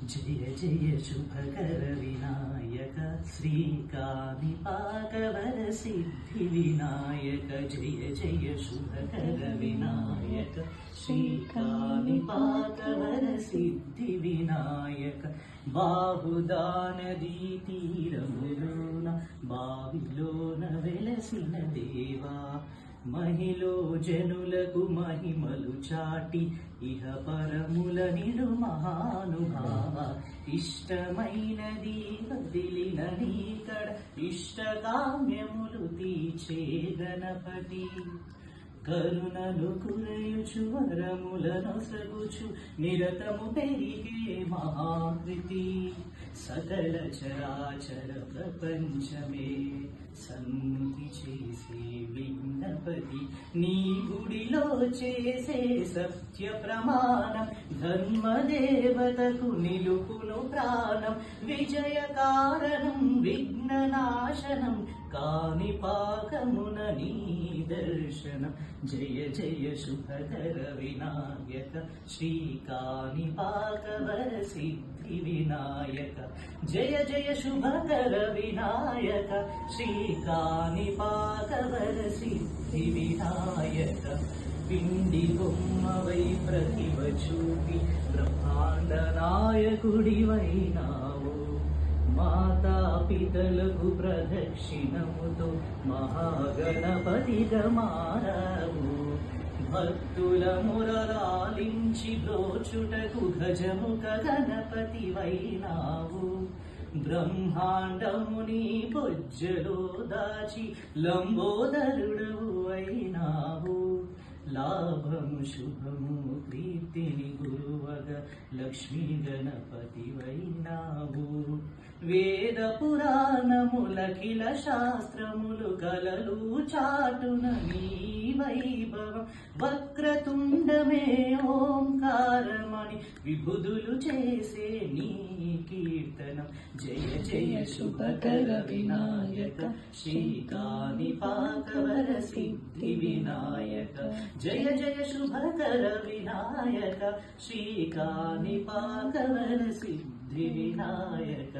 జయ జయ శుభకర వినాయక శ్రీకాణిపాకవర సిద్ధి వినాయక జయ జయ శుభకర వినాయక శ్రీకాణిపాకవర సిద్ధి వినాయక బాహుదానదీ తీరములోన బావిలోన వెలసిన దేవా మహిలో జనులకు మహిమలు చాటి ఇహ పరముల నిడు మహానుభావ ఇష్టమైనది వదిలిన నీకడ ఇష్టకామ్యములు తీర్చే గణపతి కరుణను కురయుచు వరములను సగుచు నిరతము పెరిగే మహాకృతి సకల చరాచర ప్రపంచమే సన్నుతి చేసే విఘ్నపతి నీ గుడిలో చేసే సత్య ప్రమాణం ధర్మదేవతకు నిలుపును ప్రాణం విజయ కారణం విఘ్ననాశనం కాణిపాకమున నీ దర్శనం జయ జయ శుభకర వినాయక శ్రీకాణిపాకవర సిద్ధి వినాయక జయ జయ శుభకర వినాయక శ్రీకాణిపాకవర సిద్ధి వినాయక పిండి బొమ్మవై ప్రతిభ చూపి బ్రహ్మాండ నాయకుడివైనావు మాతా పితలకు ప్రదక్షిణముతో మహాగణపతిగా మారావు భక్తుల మురళాలించి బ్రోచుటకు గజముఖ గణపతివైనావు బ్రహ్మాండముని బొజ్జలో దాచి లంబోదరుడవు అయినావు లాభము శుభము కీర్తిని గురువగ లక్ష్మీ గణపతివైనావు వేద పురాణములకిల శాస్త్రములు కలలు చాటున నీ వైభవం వక్రతుండమే ఓంకారమణి విభుదులు చేసే నీ కీర్తనం జయ జయ శుభకర వినాయక శ్రీకాణిపాకవర సిద్ధి వినాయక జయ జయ శుభకర వినాయక శ్రీకాణిపాకవర సిద్ధి వినాయక